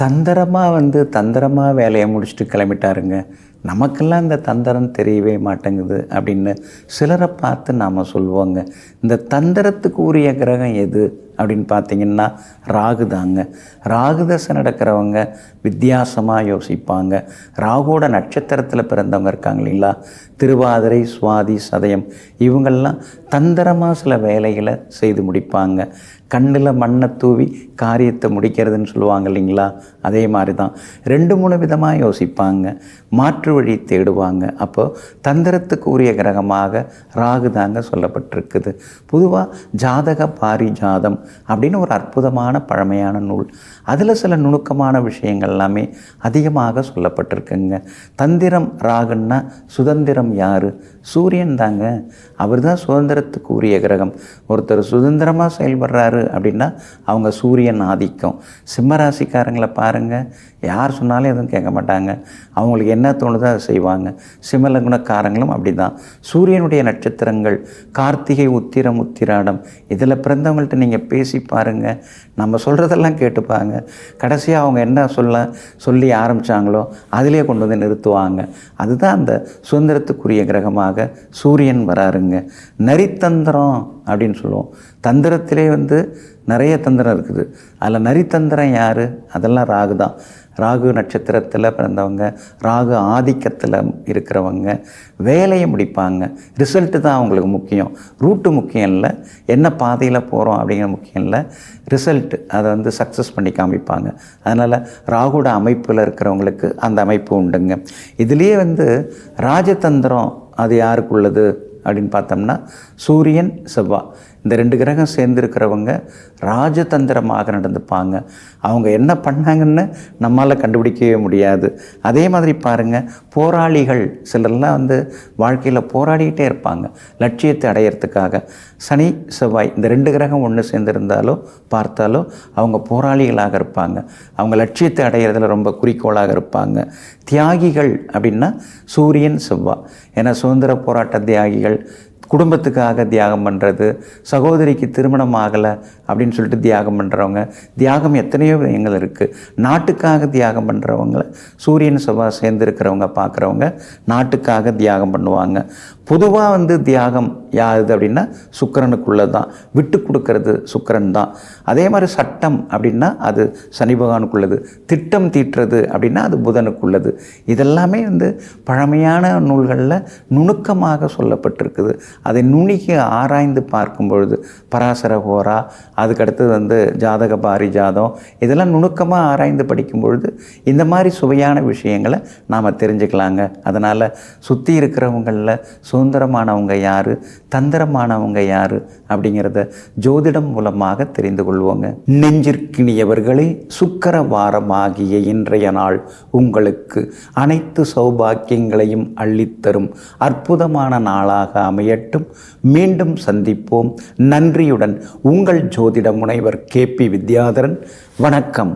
தந்திரமாக வேலையை முடிச்சுட்டு கிளம்பிட்டாருங்க. நமக்கெல்லாம் இந்த தந்திரம் தெரியவே மாட்டேங்குது அப்படின்னு சிலரை பார்த்து நாம் சொல்லுவோங்க. இந்த தந்திரத்துக்கு உரிய கிரகம் எது அப்படின்னு பார்த்திங்கன்னா ராகு தாங்க. ராகு தசை நடக்கிறவங்க வித்தியாசமாக யோசிப்பாங்க. ராகுவோட நட்சத்திரத்தில் பிறந்தவங்க இருக்காங்க இல்லைங்களா, திருவாதிரை, சுவாதி, சதயம், இவங்கள்லாம் தந்திரமாக சில வேலைகளை செய்து முடிப்பாங்க. கண்ணில் மண்ணை தூவி காரியத்தை முடிக்கிறதுன்னு சொல்லுவாங்க இல்லைங்களா, அதே மாதிரி தான் 2-3 விதமாக யோசிப்பாங்க, மாற்று வழி தேடுவாங்க. அப்போது தந்திரத்துக்கு உரிய கிரகமாக ராகு தாங்க சொல்லப்பட்டிருக்குது. பொதுவாக ஜாதக பாரிஜாதம் அப்படின்னு ஒரு அற்புதமான பழமையான நூல், அதில் சில நுணுக்கமான விஷயங்கள் எல்லாமே அதிகமாக சொல்லப்பட்டிருக்குங்க. தந்திரம் ராகுன்னா சுதந்திரம் யார்? சூரியன் தாங்க. அவர் தான் சுதந்திரத்துக்கு உரிய கிரகம். ஒருத்தர் சுதந்திரமாக செயல்படுறாரு அப்படின்னா அவங்க சூரியன் ஆதிக்கம். சிம்மராசிக்காரங்களை பாருங்கள், யார் சொன்னாலும் எதுவும் கேட்க மாட்டாங்க, அவங்களுக்கு என்ன தோணுதோ அதை செய்வாங்க. சிம்மலகுணக்காரங்களும் அப்படி தான். சூரியனுடைய நட்சத்திரங்கள் கார்த்திகை, உத்திரம், உத்திராடம், இதில் பிறந்தவங்கள்ட்ட நீங்கள் பேசி பாருங்கள், நம்ம சொல்கிறதெல்லாம் கேட்டுப்பாங்க. கடைசியாக அவங்க என்ன சொல்லி ஆரம்பித்தாங்களோ அதிலே கொண்டு வந்து நிறுத்துவாங்க. அதுதான் அந்த சுதந்திரத்துக்குரிய கிரகமாக சூரியன் வராருங்க. நரித்தந்திரம் அப்படின்னு சொல்லுவோம். தந்திரத்திலே நிறைய தந்திரம் இருக்குது. அதில் நரித்தந்திரம் யார்? அதெல்லாம் ராகு தான். ராகு நட்சத்திரத்தில் பிறந்தவங்க, ராகு ஆதிக்கத்தில் இருக்கிறவங்க வேலையை முடிப்பாங்க. ரிசல்ட்டு தான் அவங்களுக்கு முக்கியம், ரூட்டு முக்கியம் இல்லை, என்ன பாதையில் போகிறோம் அப்படிங்கிற முக்கியம் இல்லை, ரிசல்ட்டு அதை சக்ஸஸ் பண்ணி காமிப்பாங்க. அதனால் ராகுவோட அமைப்பில் இருக்கிறவங்களுக்கு அந்த அமைப்பு உண்டுங்க. இதுலேயே ராஜதந்திரம் அது யாருக்குள்ளது அப்படின்னு பார்த்தோம்னா சூரியன், செவ்வாய், இந்த 2 கிரகம் சேர்ந்துருக்கிறவங்க ராஜதந்திரமாக நடந்துப்பாங்க. அவங்க என்ன பண்ணாங்கன்னு நம்மளால் கண்டுபிடிக்கவே முடியாது. அதே மாதிரி பாருங்கள், போராளிகள் சிலர்லாம் வாழ்க்கையில் போராடிக்கிட்டே இருப்பாங்க லட்சியத்தை அடையிறதுக்காக. சனி, செவ்வாய் இந்த 2 கிரகம் ஒன்று சேர்ந்துருந்தாலோ பார்த்தாலோ அவங்க போராளிகளாக இருப்பாங்க. அவங்க லட்சியத்தை அடையிறதுல ரொம்ப குறிக்கோளாக இருப்பாங்க. தியாகிகள் அப்படின்னா சூரியன், செவ்வாய். ஏன்னா சுதந்திர போராட்ட தியாகிகள், குடும்பத்துக்காக தியாகம் பண்ணுறது, சகோதரிக்கு திருமணம் ஆகலை அப்படின்னு சொல்லிட்டு தியாகம் பண்ணுறவங்க, தியாகம் எத்தனையோ விஷயங்கள் இருக்குது. நாட்டுக்காக தியாகம் பண்ணுறவங்கள சூரியன், செவ்வாய் சேர்ந்துருக்கிறவங்க பார்க்குறவங்க நாட்டுக்காக தியாகம் பண்ணுவாங்க. பொதுவாக தியாகம் யாருது அப்படின்னா சுக்கிரனுக்குள்ளே தான். விட்டு கொடுக்கறது சுக்கிரன் தான். அதே மாதிரி சட்டம் அப்படின்னா அது சனி பகவானுக்குள்ளது. திட்டம் தீட்டுறது அப்படின்னா அது புதனுக்குள்ளது. இதெல்லாமே பழமையான நூல்களில் நுணுக்கமாக சொல்லப்பட்டிருக்குது. அதை நுணுக்கி ஆராய்ந்து பார்க்கும் பொழுது பராசர ஹோரா, அதுக்கடுத்தது ஜாதக பாரிஜாதம், இதெல்லாம் நுணுக்கமாக ஆராய்ந்து படிக்கும் பொழுது இந்த மாதிரி சுவையான விஷயங்களை நாம் தெரிஞ்சுக்கலாங்க. அதனால் சுற்றி இருக்கிறவங்களில் சுதந்திரமானவங்க யார், தந்திரமானவங்க யார் அப்படிங்கிறத ஜோதிடம் மூலமாக தெரிந்து கொள்வோங்க. நெஞ்சிற்கினியவர்களே, சுக்கிர வாரமாகிய இன்றைய நாள் உங்களுக்கு அனைத்து சௌபாக்கியங்களையும் அள்ளித்தரும் அற்புதமான நாளாக அமையட்டும். மீண்டும் சந்திப்போம். நன்றியுடன் உங்கள் ஜோதிட முனைவர் KP வித்யாதரன். வணக்கம்.